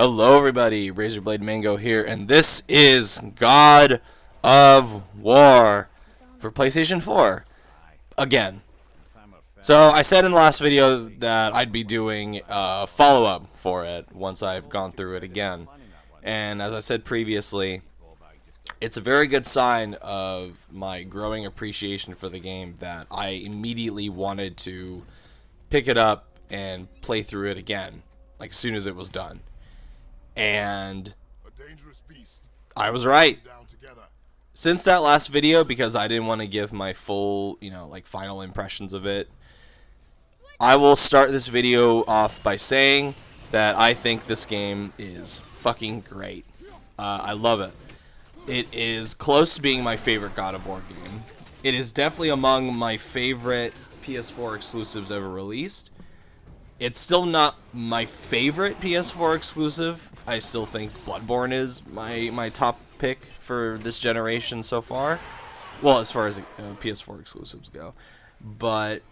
Hello everybody, Razorblade Mango here, and this is God of War for PlayStation 4, again. So I said in the last video that I'd be doing a follow-up for it once I've gone through it again. And as I said previously, it's a very good sign of my growing appreciation for the game that I immediately wanted to pick it up and play through it again, like as soon as it was done. And I was right. Since that last video, because I didn't want to give my full, like final impressions of it, I will start this video off by saying that I think this game is fucking great. I love it. It is close to being my favorite God of War game. It is definitely among my favorite PS4 exclusives ever released. It's still not my favorite PS4 exclusive. I still think Bloodborne is my top pick for this generation so far. Well, as far as PS4 exclusives go. But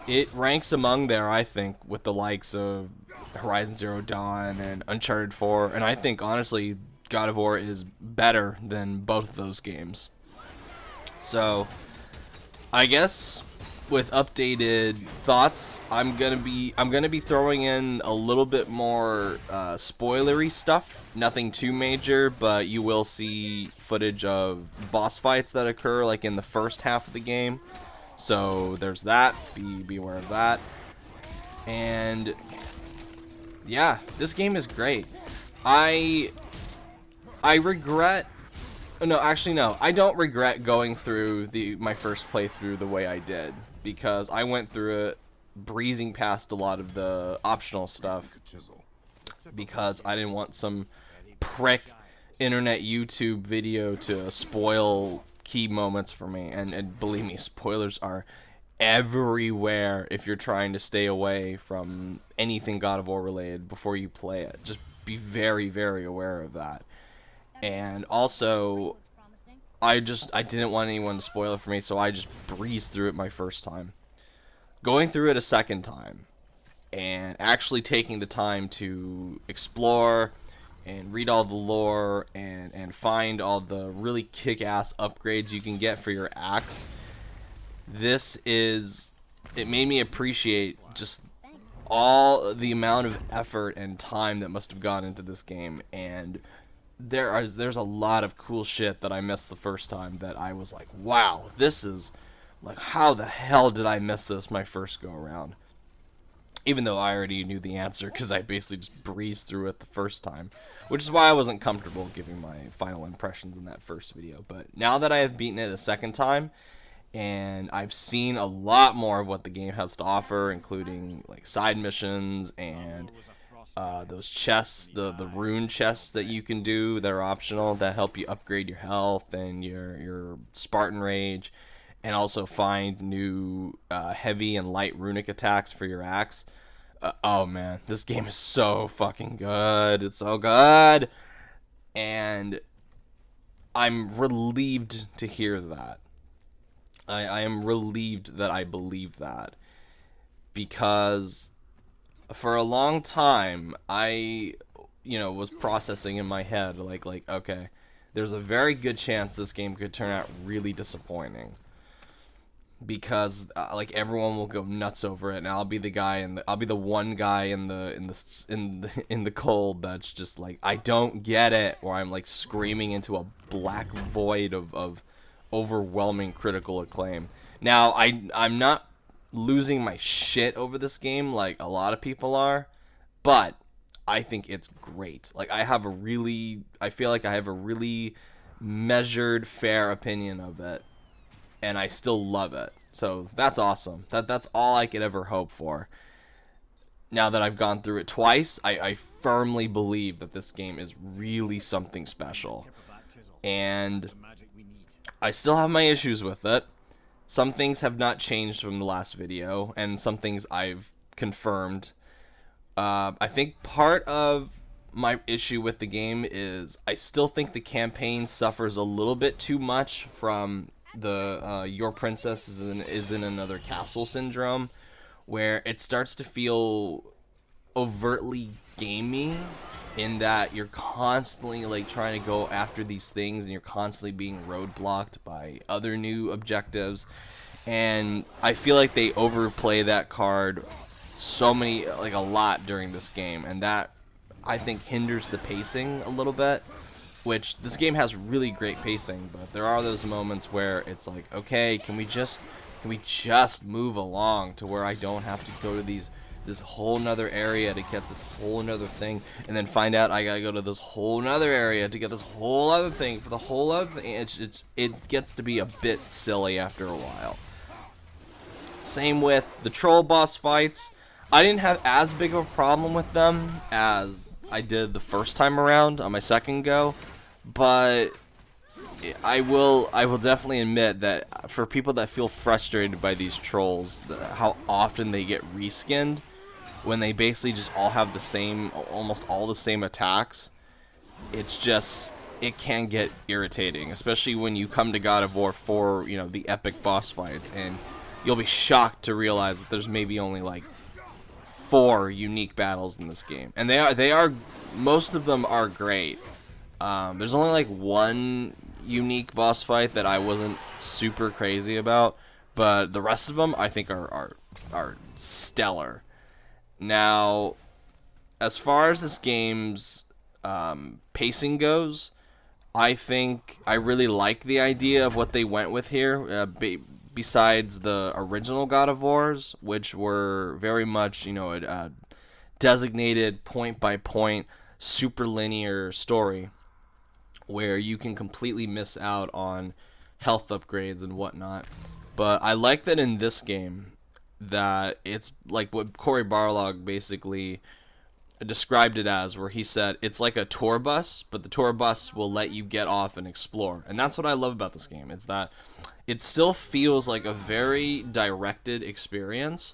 it ranks among there, I think, with the likes of Horizon Zero Dawn and Uncharted 4. And I think, honestly, God of War is better than both of those games. So, I guess with updated thoughts, I'm gonna be throwing in a little bit more spoilery stuff. Nothing too major, but you will see footage of boss fights that occur like in the first half of the game. So there's that. Be aware of that. And yeah, this game is great. I regret. No, actually, no. I don't regret going through my first playthrough the way I did, because I went through it breezing past a lot of the optional stuff because I didn't want some prick internet YouTube video to spoil key moments for me. And believe me, spoilers are everywhere if you're trying to stay away from anything God of War related before you play it. Just be very, very aware of that. And also, I didn't want anyone to spoil it for me, so I just breezed through it my first time. Going through it a second time, and actually taking the time to explore and read all the lore and find all the really kick-ass upgrades you can get for your axe, it made me appreciate just all the amount of effort and time that must have gone into this game. And there's a lot of cool shit that I missed the first time that I was like, wow, this is like, how the hell did I miss this my first go around? Even though I already knew the answer because I basically just breezed through it the first time, which is why I wasn't comfortable giving my final impressions in that first video. But now that I have beaten it a second time and I've seen a lot more of what the game has to offer, including like side missions and those chests, the rune chests that you can do that are optional that help you upgrade your health and your Spartan Rage, and also find new heavy and light runic attacks for your axe. Oh man, this game is so fucking good. It's so good. And I'm relieved to hear that. I am relieved that I believe that, because for a long time I was processing in my head like okay, there's a very good chance this game could turn out really disappointing, because like everyone will go nuts over it, and I'll be the one guy in the cold that's just like, I don't get it, or I'm like screaming into a black void of overwhelming critical acclaim. Now I'm not losing my shit over this game like a lot of people are, but I think it's great. Like, I feel like I have a really measured, fair opinion of it, and I still love it. So that's awesome. That's all I could ever hope for. Now that I've gone through it twice, I firmly believe that this game is really something special. And I still have my issues with it. Some things have not changed from the last video, and some things I've confirmed. I think part of my issue with the game is I still think the campaign suffers a little bit too much from the your princess is in another castle syndrome, where it starts to feel overtly gamey in that you're constantly like trying to go after these things, and you're constantly being roadblocked by other new objectives. And I feel like they overplay that card like a lot during this game, and that I think hinders the pacing a little bit. Which this game has really great pacing, but there are those moments where it's like, okay, can we just move along to where I don't have to go to this whole nother area to get this whole nother thing, and then find out I gotta go to this whole nother area to get this whole other thing for the whole other thing. It gets to be a bit silly after a while. Same with the troll boss fights. I didn't have as big of a problem with them as I did the first time around on my second go, but I will definitely admit that for people that feel frustrated by these trolls, how often they get reskinned when they basically just all have the same, almost all the same attacks, it can get irritating, especially when you come to God of War for, the epic boss fights, and you'll be shocked to realize that there's maybe only like 4 unique battles in this game, and they are most of them are great. There's only like 1 unique boss fight that I wasn't super crazy about, but the rest of them I think are stellar. Now, as far as this game's pacing goes, I think I really like the idea of what they went with here. Besides the original God of Wars, which were very much, a designated point-by-point, super linear story, where you can completely miss out on health upgrades and whatnot. But I like that in this game, that it's like what Cory Barlog basically described it as, where he said it's like a tour bus, but the tour bus will let you get off and explore. And that's what I love about this game. It's that it still feels like a very directed experience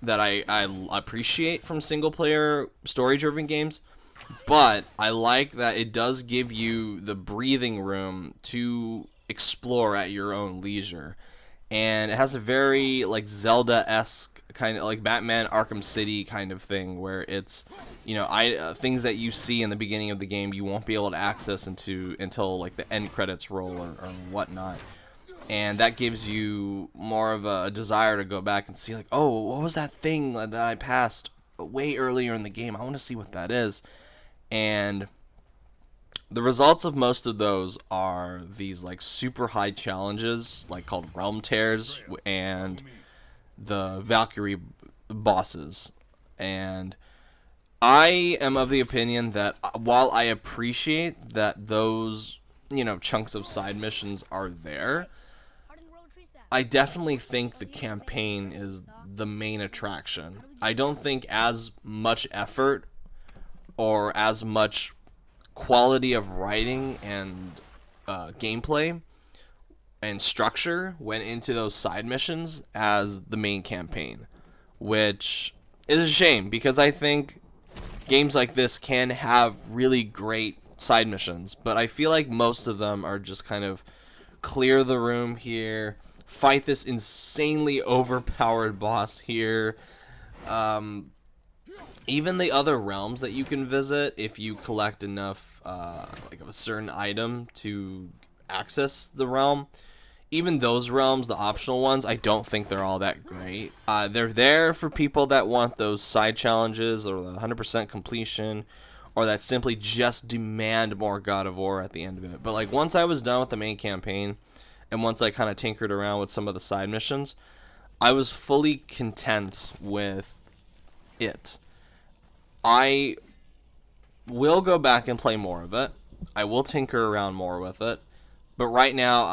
that I appreciate from single player story driven games, but I like that it does give you the breathing room to explore at your own leisure. And it has a very like Zelda-esque kind of like Batman Arkham City kind of thing, where it's, things that you see in the beginning of the game you won't be able to access until like the end credits roll or whatnot. And that gives you more of a desire to go back and see, like, oh, what was that thing that I passed way earlier in the game? I want to see what that is. And the results of most of those are these like super high challenges, like called Realm Tears and the Valkyrie bosses. And I am of the opinion that while I appreciate that those, chunks of side missions are there, I definitely think the campaign is the main attraction. I don't think as much effort or as much quality of writing and gameplay and structure went into those side missions as the main campaign, which is a shame, because I think games like this can have really great side missions, but I feel like most of them are just kind of clear the room here, fight this insanely overpowered boss here. Even the other realms that you can visit, if you collect enough like of a certain item to access the realm, even those realms, the optional ones, I don't think they're all that great. They're there for people that want those side challenges or the 100% completion, or that simply just demand more God of War at the end of it. But like once I was done with the main campaign, and once I kind of tinkered around with some of the side missions, I was fully content with it. I will go back and play more of it. I will tinker around more with it. But right now,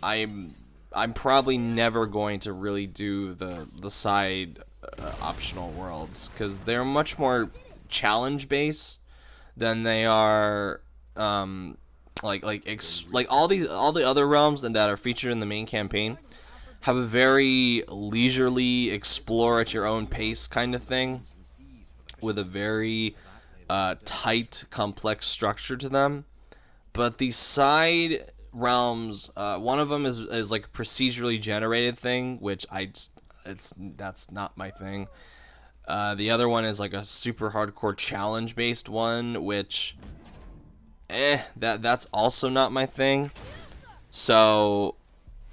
I'm probably never going to really do the side optional worlds, because they're much more challenge based than they are like all the other realms and that are featured in the main campaign have a very leisurely explore at your own pace kind of thing, with a very tight, complex structure to them. But these side realms, one of them is like a procedurally generated thing, which that's not my thing. The other one is like a super hardcore challenge based one, which that's also not my thing. So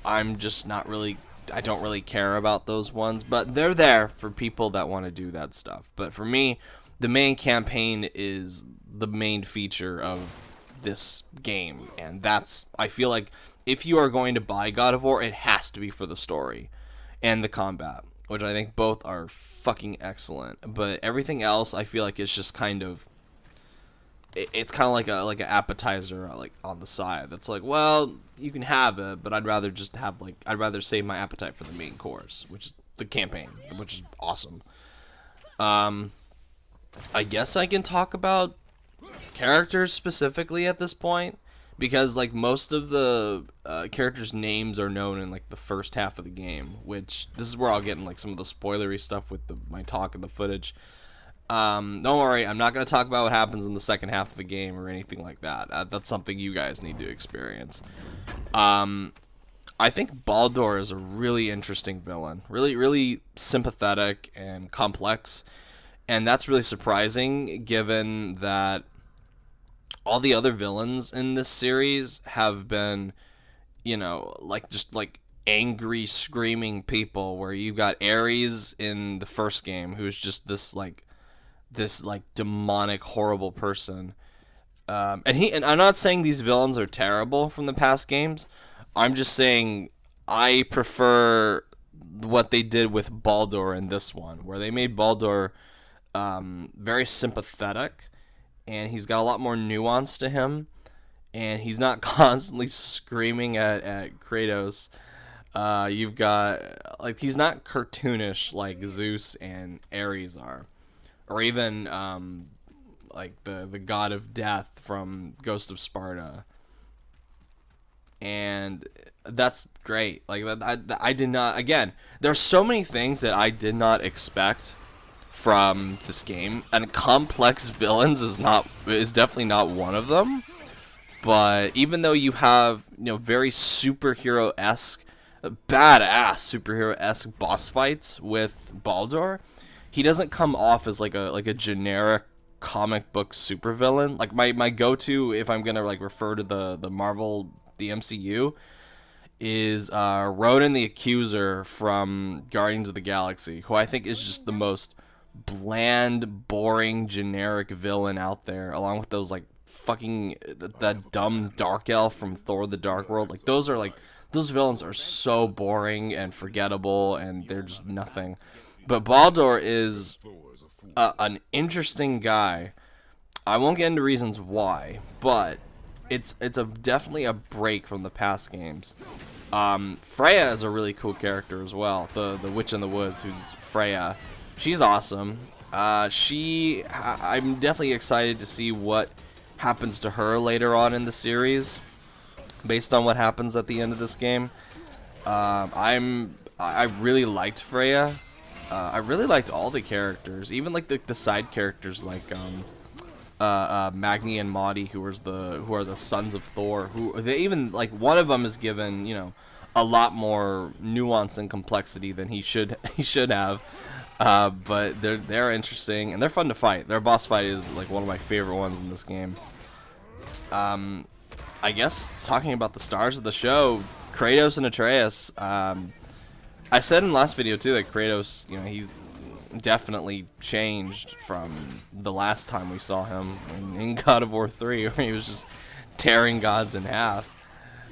I'm just not really, I don't really care about those ones, but they're there for people that want to do that stuff. But for me, the main campaign is the main feature of this game, and that's, I feel like if you are going to buy God of War, it has to be for the story and the combat, which I think both are fucking excellent. But everything else, I feel like it's just kind of, it's kind of like an appetizer like on the side. That's like, well, you can have it, but I'd rather just have like, I'd rather save my appetite for the main course, which is the campaign, which is awesome. I guess I can talk about characters specifically at this point, because like most of the characters' names are known in like the first half of the game, which this is where I'll get in like some of the spoilery stuff with my talk and the footage. Don't worry, I'm not going to talk about what happens in the second half of the game or anything like that. That's something you guys need to experience. I think Baldur is a really interesting villain. Really, really sympathetic and complex. And that's really surprising, given that all the other villains in this series have been, you know, like just like angry, screaming people, where you got Ares in the first game, who's just this like demonic, horrible person. And I'm not saying these villains are terrible from the past games. I'm just saying I prefer what they did with Baldur in this one, where they made Baldur very sympathetic, and he's got a lot more nuance to him, and he's not constantly screaming at Kratos. You've got, like, he's not cartoonish like Zeus and Ares are, or even like the god of death from Ghost of Sparta. And that's great. Like, I did not, again, there's so many things that I did not expect from this game, and complex villains is definitely not one of them. But even though you have, you know, very superhero-esque, badass superhero-esque boss fights with Baldur, he doesn't come off as like a generic comic book supervillain. Like my go-to, if I'm gonna like refer to the Marvel, the MCU, is Ronan the Accuser from Guardians of the Galaxy, who I think is just the most bland, boring, generic villain out there, along with those like fucking that dumb dark elf from Thor: The Dark World. Like those villains are so boring and forgettable, and they're just nothing. But Baldur is an interesting guy. I won't get into reasons why, but it's definitely a break from the past games. Freya is a really cool character as well. The Witch in the Woods, who's Freya. She's awesome. I'm definitely excited to see what happens to her later on in the series, based on what happens at the end of this game. I really liked Freya. I really liked all the characters, even like the side characters like Magni and Madi, who are the sons of Thor. Who they even like one of them is given, you know, a lot more nuance and complexity than he should have. But they're interesting and they're fun to fight. Their boss fight is like one of my favorite ones in this game. I guess talking about the stars of the show, Kratos and Atreus. I said in the last video too that Kratos, you know, he's definitely changed from the last time we saw him in God of War 3, where he was just tearing gods in half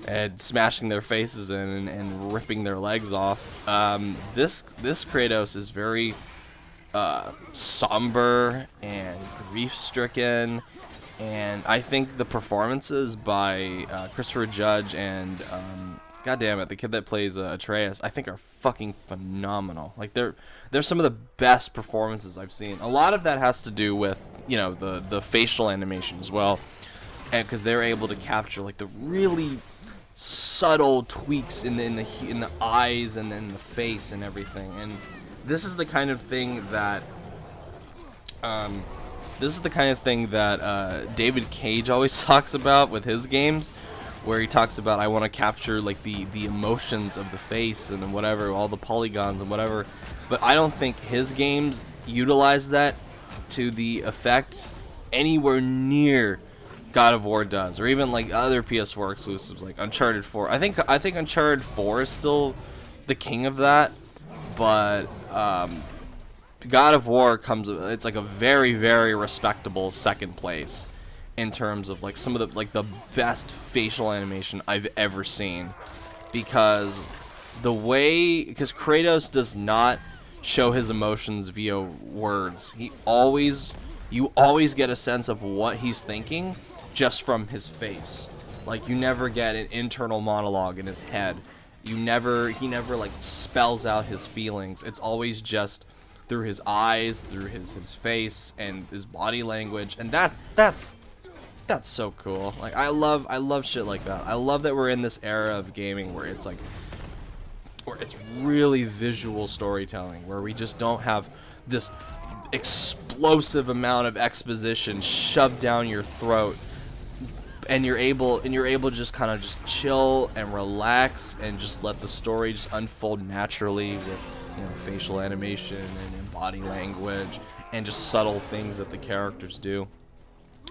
and smashing their faces in and ripping their legs off. This Kratos is very somber and grief-stricken, and I think the performances by Christopher Judge and God damn it, the kid that plays Atreus, I think are fucking phenomenal. Like they're some of the best performances I've seen. A lot of that has to do with, you know, the facial animation as well, and because they're able to capture like the really subtle tweaks in the eyes and in the face and everything. And this is the kind of thing that David Cage always talks about with his games, where he talks about, I want to capture like the emotions of the face and whatever, all the polygons and whatever. But I don't think his games utilize that to the effect anywhere near God of War does, or even like other PS4 exclusives like Uncharted 4. I think Uncharted 4 is still the king of that, but God of War comes, it's like a very, very respectable second place in terms of like some of the best facial animation I've ever seen, because because Kratos does not show his emotions via words. You always get a sense of what he's thinking just from his face. Like, you never get an internal monologue in his head. He never like spells out his feelings. It's always just through his eyes, through his face and his body language, and that's so cool. Like, I love shit like that. I love that we're in this era of gaming where it's really visual storytelling, where we just don't have this explosive amount of exposition shoved down your throat, and you're able to just kind of just chill and relax and just let the story just unfold naturally with, you know, facial animation and body language and just subtle things that the characters do.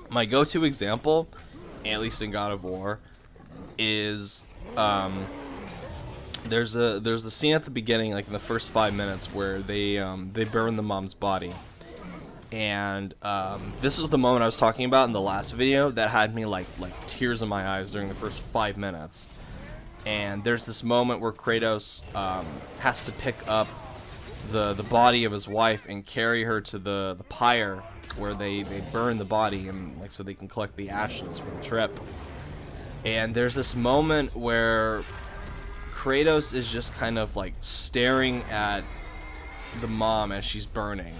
My go-to example, at least in God of War, is there's the scene at the beginning, like in the first 5 minutes, where they burn the mom's body, and this was the moment I was talking about in the last video that had me like tears in my eyes during the first 5 minutes. And there's this moment where Kratos has to pick up the body of his wife and carry her to the pyre where they burn the body, and like so they can collect the ashes for the trip. And there's this moment where Kratos is just kind of like staring at the mom as she's burning,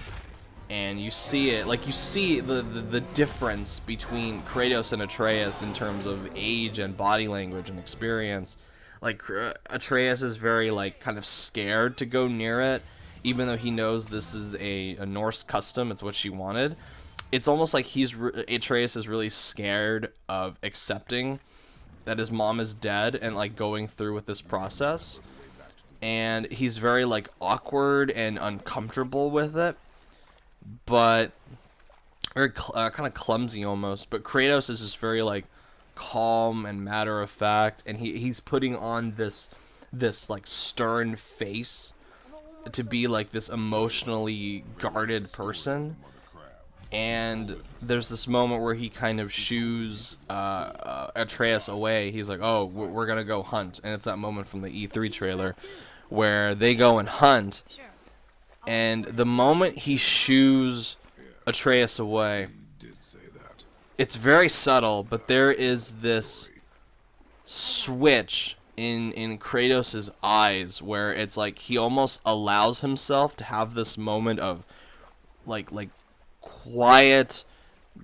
and you see it, like you see the difference between Kratos and Atreus in terms of age and body language and experience. Like, Atreus is very like kind of scared to go near it, even though he knows this is a Norse custom. It's what she wanted. It's almost like Atreus is really scared of accepting that his mom is dead and like going through with this process, and he's very like awkward and uncomfortable with it, but very kind of clumsy almost. But Kratos is just very like calm and matter of fact, and he's putting on this like stern face to be like this emotionally guarded person. And there's this moment where he kind of shoos Atreus away. He's like, oh, we're gonna go hunt. And it's that moment from the E3 trailer where they go and hunt, and the moment he shoos Atreus away, it's very subtle, but there is this switch in Kratos' eyes where it's like he almost allows himself to have this moment of like quiet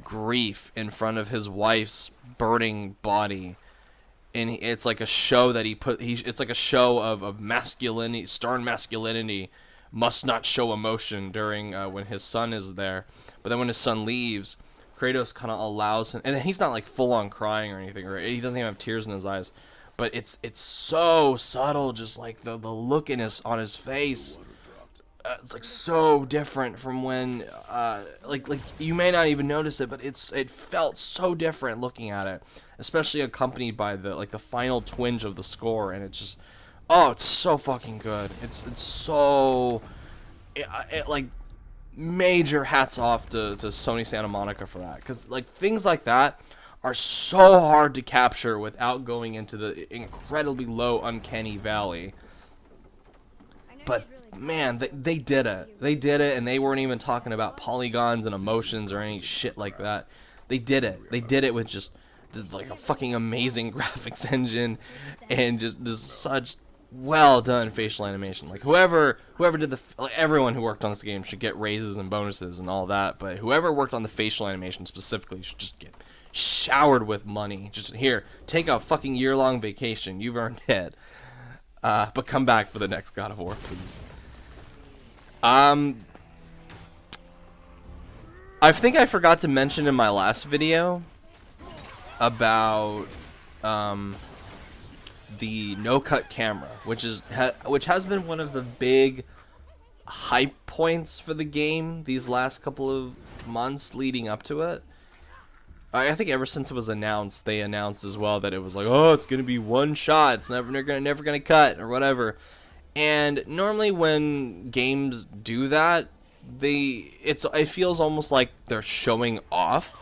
grief in front of his wife's burning body. And it's like a show that it's like a show of masculinity, stern masculinity must not show emotion during when his son is there. But then when his son leaves, Kratos kind of allows him, and he's not like full on crying or anything, or he doesn't even have tears in his eyes, but it's so subtle, just like the look on his face. It's like so different from when like you may not even notice it, but it felt so different looking at it, especially accompanied by the final twinge of the score. And it's just, oh, it's so fucking good. It's so like major hats off to Sony Santa Monica for that, because like things like that are so hard to capture without going into the incredibly low uncanny valley. But man, they did it. They did it, and they weren't even talking about polygons and emotions or any shit like that. They did it. They did it with just like a fucking amazing graphics engine and just such well done facial animation. Like whoever did everyone who worked on this game should get raises and bonuses and all that, but whoever worked on the facial animation specifically should just get showered with money. Just here, take a fucking year-long vacation. You've earned it. But come back for the next God of War, please. I think I forgot to mention in my last video about the no-cut camera, which has been one of the big hype points for the game these last couple of months leading up to it. I think ever since it was announced, they announced as well that it was like, oh, it's gonna be one shot, it's never gonna cut or whatever. And normally when games do that, it feels almost like they're showing off.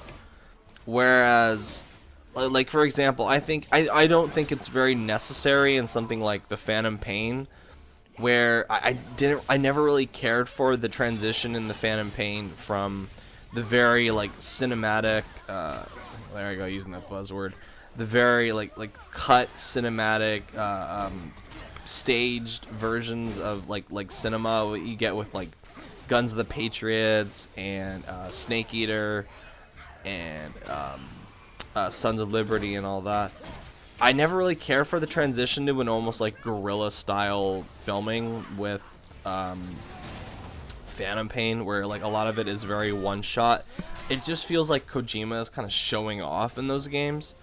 Whereas, like for example, I don't think it's very necessary in something like the Phantom Pain, where I never really cared for the transition in the Phantom Pain from the very like cinematic, there I go using that buzzword, the very like cut cinematic staged versions of like cinema what you get with like Guns of the Patriots and Snake Eater and Sons of Liberty and all that. I never really cared for the transition to an almost like guerrilla style filming with Phantom Pain, where like a lot of it is very one shot. It just feels like Kojima is kind of showing off in those games.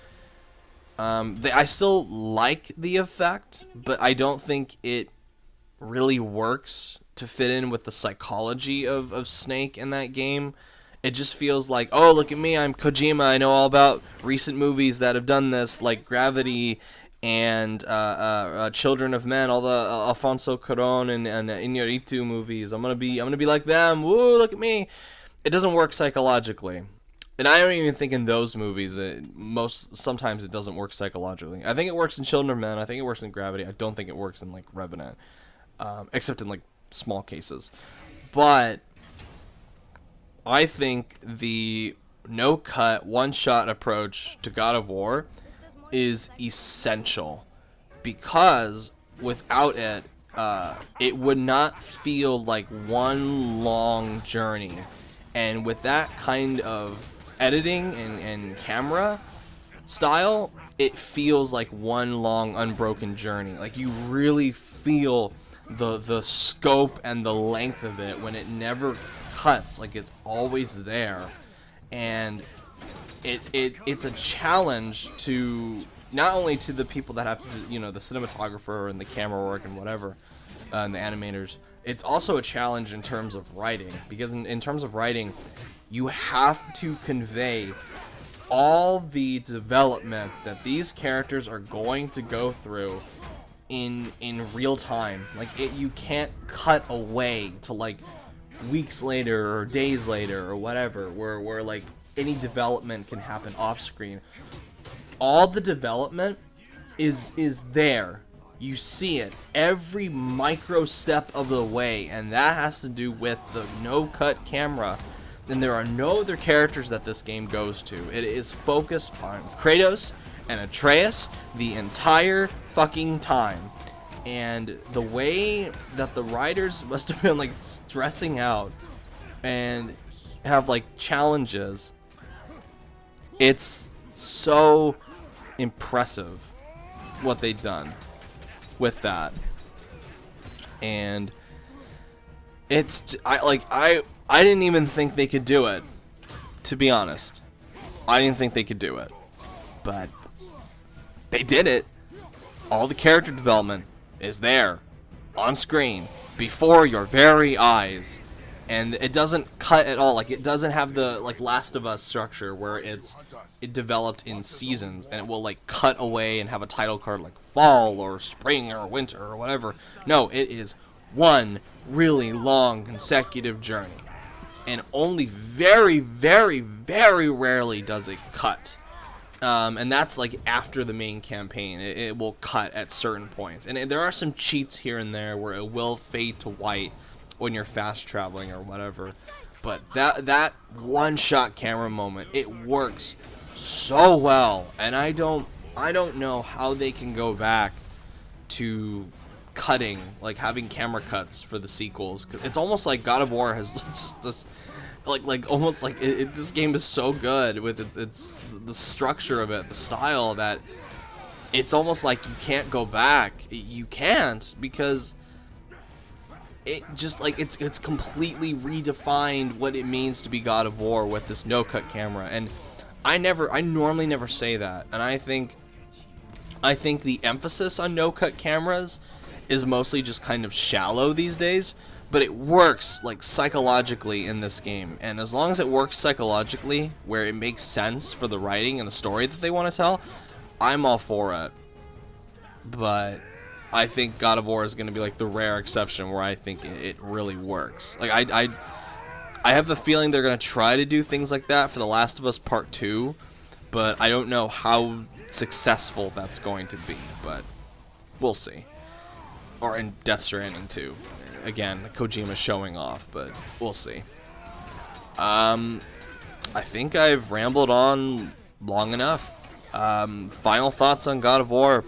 I still like the effect, but I don't think it really works to fit in with the psychology of Snake in that game. It just feels like, oh, look at me, I'm Kojima, I know all about recent movies that have done this, like Gravity and Children of Men, all the Alfonso Cuarón and Iñárritu movies. I'm gonna be like them. Woo, look at me. It doesn't work psychologically, and I don't even think in those movies sometimes it doesn't work psychologically. I think it works in Children of Men. I think it works in Gravity. I don't think it works in like Revenant, except in like small cases. But I think the no-cut, one-shot approach to God of War is essential, because without it, it would not feel like one long journey. And with that kind of editing and camera style, it feels like one long unbroken journey. Like you really feel the scope and the length of it when it never cuts. Like it's always there. And it's a challenge to not only to the people that have to, you know, the cinematographer and the camera work and whatever, and the animators. It's also a challenge in terms of writing, because in terms of writing, you have to convey all the development that these characters are going to go through in real time. Like you can't cut away to like weeks later or days later or whatever, where like any development can happen off screen. All the development is there. You see it every micro step of the way, and that has to do with the no-cut camera. And there are no other characters that this game goes to. It is focused on Kratos and Atreus the entire fucking time. And the way that the writers must have been like stressing out and have like challenges, it's so impressive what they've done with that. And it's I didn't even think they could do it, to be honest. I didn't think they could do it, but they did it. All the character development is there on screen before your very eyes, and it doesn't cut at all. Like it doesn't have the like Last of Us structure where it developed in seasons and it will like cut away and have a title card like fall or spring or winter or whatever. No, it is one really long consecutive journey, and only very, very, very rarely does it cut. And that's like after the main campaign. It will cut at certain points, and there are some cheats here and there where it will fade to white when you're fast traveling or whatever. But that one-shot camera moment, it works so well, and I don't know how they can go back to cutting, like having camera cuts for the sequels. 'Cause it's almost like God of War has just this. Like almost like this game is so good with it's the structure of it, the style, that it's almost like you can't go back. You can't, because it just like it's completely redefined what it means to be God of War with this no-cut camera. And I normally never say that, and I think the emphasis on no-cut cameras is mostly just kind of shallow these days. but it works like psychologically in this game, and as long as it works psychologically where it makes sense for the writing and the story that they want to tell, I'm all for it. But I think God of War is going to be like the rare exception where I think it really works. Like I have the feeling they're going to try to do things like that for The Last of Us Part 2, but I don't know how successful that's going to be, but we'll see. Or in Death Stranding 2. Again, Kojima showing off, but we'll see. I think I've rambled on long enough. Final thoughts on God of War.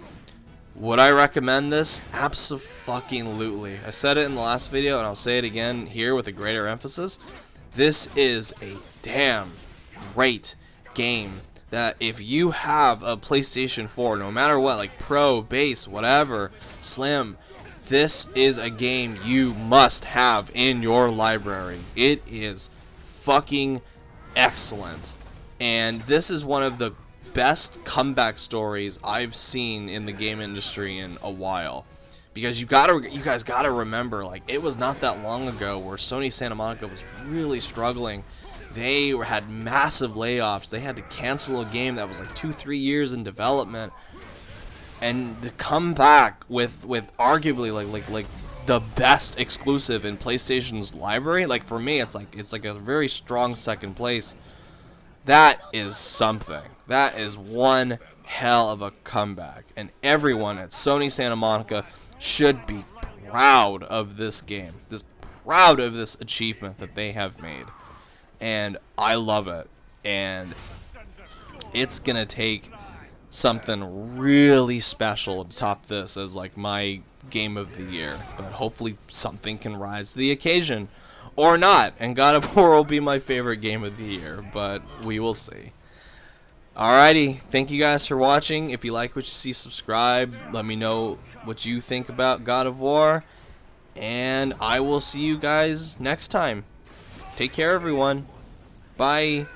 Would I recommend this? Abso-fucking-lutely. I said it in the last video, and I'll say it again here with a greater emphasis. This is a damn great game that if you have a PlayStation 4, no matter what, like Pro, Base, whatever, Slim, this is a game you must have in your library. It is fucking excellent. And this is one of the best comeback stories I've seen in the game industry in a while. Because you guys gotta remember, like, it was not that long ago where Sony Santa Monica was really struggling. They had massive layoffs. They had to cancel a game that was like 2-3 years in development, and to come back with arguably like the best exclusive in PlayStation's library. Like, for me, it's like a very strong second place. That is something. That is one hell of a comeback, and everyone at Sony Santa Monica should be proud of this game. Proud of this achievement that they have made. And I love it. And it's gonna take something really special to top this as like my game of the year. But hopefully something can rise to the occasion. Or not. And God of War will be my favorite game of the year. But we will see. Alrighty, thank you guys for watching. If you like what you see, subscribe. Let me know what you think about God of War. And I will see you guys next time. Take care, everyone. Bye.